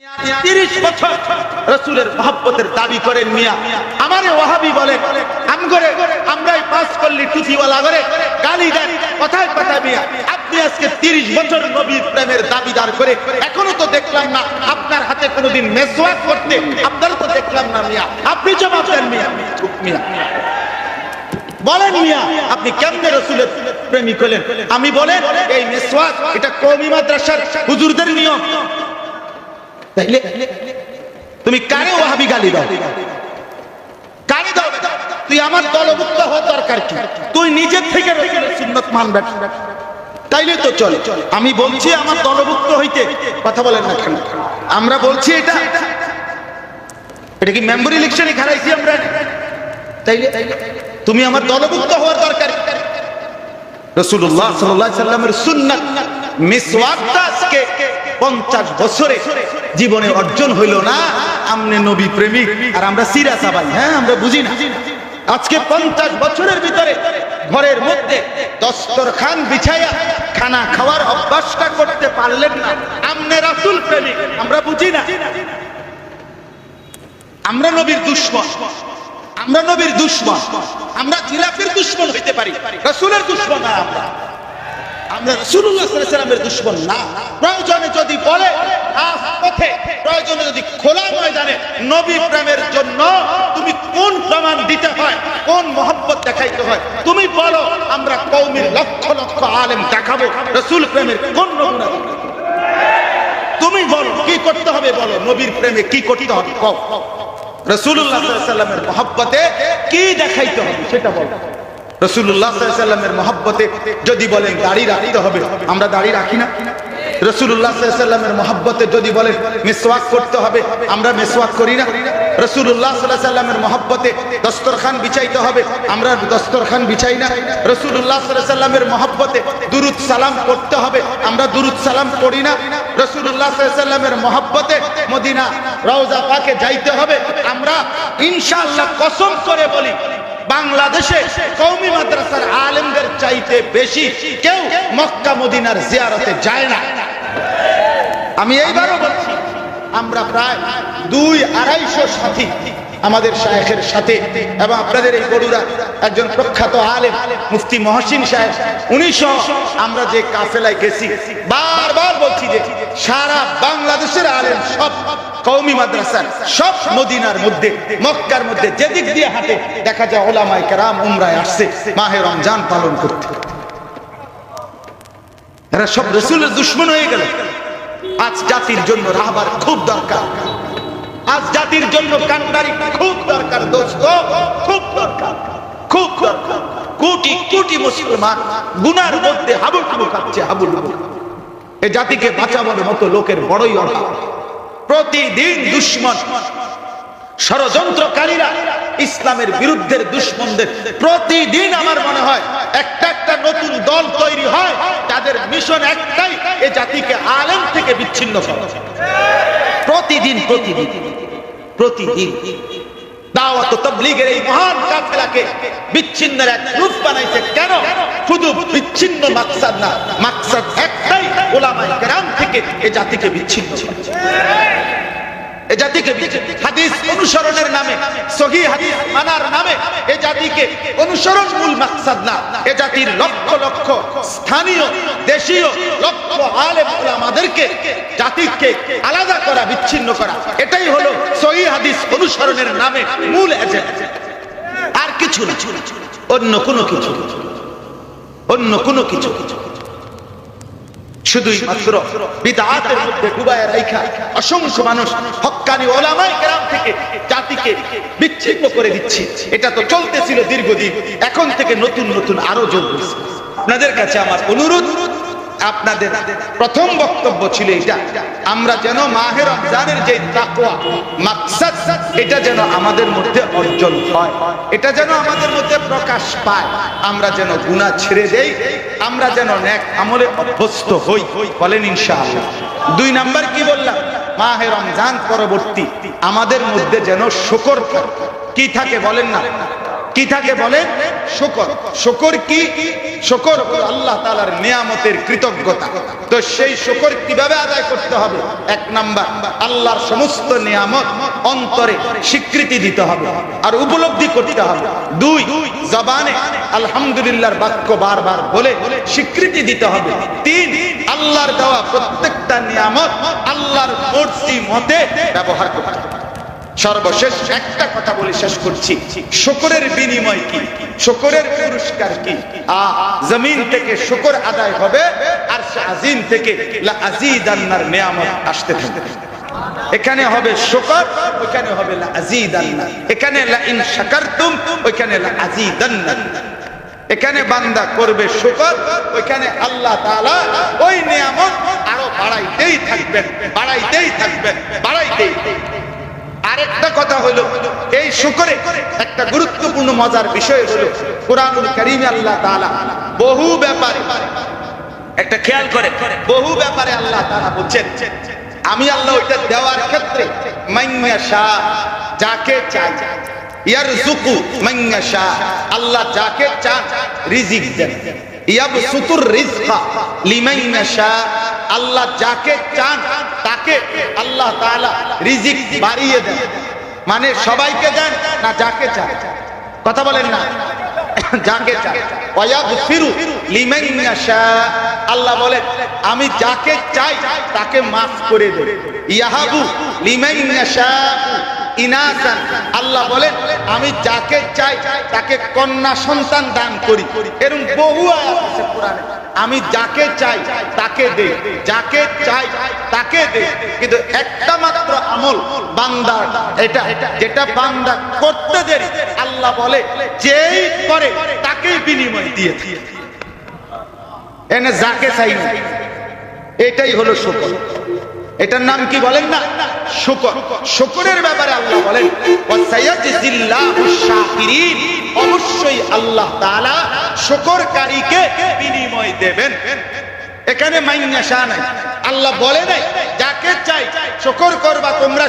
30 বছর রাসূলের মহব্বতের দাবি করেন মিয়া। আমারে ওয়াহাবি বলে আমরাই পাস করলি টুপিওয়ালা করে গালি দেন কথায় কথায় মিয়া। আপনি আজকে 30 বছর নবীর প্রেমের দাবিদার করে এখনো তো দেখলাম না আপনার হাতে কোনোদিন মেসওয়াক করতে, আপনারা তো দেখলাম না মিয়া। আপনি জবাব দেন মিয়া। মিয়া বলেন মিয়া, আপনি কেমনে রাসূলের প্রেমিক হলেন? আমি বলেন এই মেসওয়াক এটা কওমি মাদ্রাসার হুজুরদের নিয়ম। তাইলে তুমি কারে ওয়াহাবি গালি দাও? কারে দাও? তুই আমার দলভুক্ত হওয়ার দরকার কি? তুই নিজের থেকে রাসূলের সুন্নাত মানবে, তাইলে তো চলে। আমি বলছি আমার দলভুক্ত হইতে, কথা বলেন না কেন? আমরা বলছি এটা কি মেম্বার ইলেকশনে খারাইছি আমরা? তাইলে তুমি আমার দলভুক্ত হওয়ার দরকার। রাসূলুল্লাহ সাল্লাল্লাহু আলাইহি সাল্লামের সুন্নাত মিসওয়াকটা আজকে 50 বছরে জীবনে অর্জন হইল না। আমনে নবী প্রেমিক আর আমরা সিরা সাবাই, হ্যাঁ আমরা বুঝি না। আজকে 50 বছরের ভিতরে ঘরের মধ্যে দস্তরখান বিছায়া খানা খাওয়ার অভ্যাসটা করতে পারলেন না। আমনে রাসূল প্রেমিক, আমরা বুঝি না। আমরা নবীর দুশমন, আমরা নবীর দুশমন, আমরা জিলাফের দুশমন হইতে পারি, রাসূলের দুশমন না। আমরা রাসূলুল্লাহ সাল্লাল্লাহু আলাইহি ওয়াসাল্লামের দুশমন না। প্রয়োজনে যদি বলে পথে, প্রয়োজনে যদি খোলা ময়দানে নবী প্রেমের জন্য তুমি কোন প্রমাণ দিতে হয়, কোন মহব্বত দেখাইতে হয় তুমি বলো। আমরা কওমের লক্ষ লক্ষ আলেম দেখাবো রাসূল প্রেমের কোন নমুনা। তুমি বলো কি করতে হবে, বলো নবীর প্রেমে কি করতে হবে, কও। রাসূলুল্লাহ সাল্লাল্লাহু আলাইহি ওয়াসাল্লামের মহব্বতে কি দেখাইতে হবে সেটা বলো। রাসূলুল্লাহ সাল্লাল্লাহু আলাইহি ওয়াসাল্লামের মহব্বতে যদি বলেন দাড়ি রাখতে হবে, আমরা দাড়ি রাখি না। রাসূলুল্লাহ সাল্লাল্লাহু আলাইহি ওয়াসাল্লামের মহব্বতে যদি বলেন মিসওয়াক করতে হবে, আমরা মিসওয়াক করি না। রাসূলুল্লাহ সাল্লাল্লাহু আলাইহি ওয়াসাল্লামের মহব্বতে দস্তরখান বিছাইতে হবে, আমরা দস্তরখান বিছাই না। রাসূলুল্লাহ সাল্লাল্লাহু আলাইহি ওয়াসাল্লামের মহব্বতে দুরূদ সালাম করতে হবে, আমরা দুরূদ সালাম করি না। রাসূলুল্লাহ সাল্লাল্লাহু আলাইহি ওয়াসাল্লামের মহব্বতে মদিনা রওজা পাকে যাইতে হবে, আমরা ইনশাআল্লাহ কসম করে বলি বাংলাদেশে কওমি মাদ্রাসার আলেমদের চাইতে বেশি কেউ মক্কা মদিনার জিয়ারতে যায় না। আমি এইবারও বলছি, আমরা প্রায় 2-250 সাথী আমাদের শায়েখের সাথে, এবং আপনাদের এই বড়ুরা একজন প্রখ্যাত আলেম মুফতি মহসিন সাহেব, উনি সহ আমরা যে কাফেলায় গেছি, বারবার বলছি যে সারা বাংলাদেশের আলেম সব কওমি মাদ্রাসার, সব মদিনার মধ্যে মক্কার মধ্যে যেদিক দিয়ে হাঁটে দেখা যায় ওলামায়ে কেরাম উমরায় আসছে মাহে রমজান পালন করতে। এরা সব রাসূলের দুশমন হয়ে গেল। আজ জাতির জন্য রাহবার খুব দরকার, আজ জাতির জন্য কান্ডারি খুব দরকার দোস্ত, খুব দরকার, খুব দরকার। কোটি কোটি মুসলমান গুনার মধ্যে হাবুডুবু খাচ্ছে, হাবুডুবু। এই জাতিকে বাঁচাবার মতো লোকের বড়ই অভাব। প্রতিদিন দুশমন ষড়যন্ত্রকারীরা ইসলামের বিরুদ্ধের দুশমনদের প্রতিদিন আমার মনে হয় একটা একটা নতুন দল তৈরি হয়, তাদের মিশন একটাই, এই জাতিকে আলেম থেকে বিচ্ছিন্ন করা। প্রতিদিন প্রতিদিন প্রতিদিন দাওয়াত ও তাবলীগের এই মহান কাফেলাকে বিচ্ছিন্নের এক রূপ বানাইছে। কেন? শুধু বিচ্ছিন্ন মাকসাদ না, মাকসাদ একটাই, উলামায়ে কেরাম থেকে এই জাতিকে বিচ্ছিন্ন করা। এই জাতিকে হাদিস অনুসরণের নামে, সহিহ হাদিস মানার নামে এই জাতিকে অনুসরণ মূল মাকসাদ না। এই জাতির লক্ষ লক্ষ স্থানীয় দেশীয় লক্ষ আলেম উলামাদেরকে জাতিকে আলাদা করা, বিচ্ছিন্ন করা, এটাই হলো সহিহ হাদিস অনুসরণের নামে মূল এজেন্ডা। আর কিছু না, অন্য কোনো কিছু, অন্য কোনো কিছু। শুধুই মাত্র বিদআতের মধ্যে ডুবায় রাখা অসংখ্য মানুষ হক্কানি ওলামায়ে কেরাম থেকে জাতিকে বিচ্ছিন্ন করে দিচ্ছে। এটা তো চলতেছিল দীর্ঘদিন, এখন থেকে নতুন নতুন আরো চলতেছে। আপনাদের কাছে আমার অনুরোধ, আপনাদের প্রথম বক্তব্য ছিল এটা, আমরা যেন মাহে রমজানের যে তাকওয়া মাকসাদ, এটা যেন আমাদের মধ্যে অর্জন হয়, এটা যেন আমাদের মধ্যে প্রকাশ পায়, আমরা যেন গুনাহ ছেড়ে দেই, আমরা যেন নেক আমলে অভ্যস্ত হই। বলেন ইনশাআল্লাহ। 2 নাম্বার কি বললাম? মাহে রমজান পরবর্তী আমাদের মধ্যে যেন শুকর থাকে। কি থাকে বলেন না? কি থাকে বলেন? শুকর। শুকর কি? শুকর হলো আল্লাহ তাআলার নিয়ামতের কৃতজ্ঞতা। তো সেই শুকর কিভাবে আদায় করতে হবে? এক নাম্বার, আল্লাহর সমস্ত নিয়ামত অন্তরে স্বীকৃতি দিতে হবে আর উপলব্ধি করতে হবে। দুই, জবানে আলহামদুলিল্লাহর বাক্য বারবার বলে স্বীকৃতি দিতে হবে। তিন, আল্লাহর দেওয়া প্রত্যেকটা নিয়ামত আল্লাহর মর্জি মতে ব্যবহার করতে হবে। সর্বশেষ একটা কথা বলে শেষ করছি, শুকরের বিনিময় কি, শুকরের পুরস্কার কি? জমিন থেকে শুকর আদায় হবে আর আজিম থেকে লা আজিদান্নার নিয়ামত আসতে থাকবে। এখানে হবে শুকর, ওখানে হবে লা আজিদান্না। এখানে লা ইন শাকারতুম, ওখানে লা আজিদান্না। এখানে বান্দা করবে শুকর, ওইখানে আল্লাহ তাআলা ওই নিয়ামত আরো বাড়াইতেই থাকবেন, বাড়াইতেই থাকবেন, বাড়াইতেই। আরেকটা কথা হলো, এই শুকরে একটা গুরুত্বপূর্ণ মজার বিষয় হলো কুরআনুল কারীমে আল্লাহ তাআলা বহু ব্যাপারে, একটা খেয়াল করে, বহু ব্যাপারে আল্লাহ তাআলা বলছেন আমি আল্লাহ ওইটা দেওয়ার ক্ষেত্রে মাইয়াশা, যাকে চাই, ইয়ারযুকু মাইয়াশা, আল্লাহ যাকে চান রিজিক দেন। ইয়াবসুতুর রিজকা লিমাইয়াশা, আল্লাহ যাকে চান তাকে আল্লাহ তাআলা রিজিক বাড়িয়ে দেন। মানে সবাইকে দেন না, যাকে চান? কথা বলেন না, যাকে চান। ওয়ায়াগফিরু লিমাইয়াশা, আল্লাহ বলেন আমি যাকে চাই তাকে মাফ করে দেব। ইয়াহাবু লিমাইয়াশা ইনাসান, আল্লাহ বলেন আমি যাকে চাই তাকে কন্যা সন্তান দান করি। এরকম বহু আয়াত আছে কোরআনে, আমি যাকে চাই তাকে দেই, যাকে চাই তাকে দেই। কিন্তু একটা মাত্র আমল বান্দা, এটা যেটা বান্দা করতে দেরি, আল্লাহ বলে যেই করে তাকেই বিনিময় দিয়ে দিয়ে। এনে যাকে চাই না, এটাই হলো শুকর। এটার নাম কি বলেন না? শুকর। শুকরের ব্যাপারে আল্লাহ বলেন ওয়াসায়াজিল্লাহুশ শাকিরিন, অবশ্যই আল্লাহ তাআলা শুকরকারীকে বিনিময় দেবেন। এখানে মাইয়াশা নাই, আল্লাহ বলে নাই যাকে চাই শুকর করবা তোমরা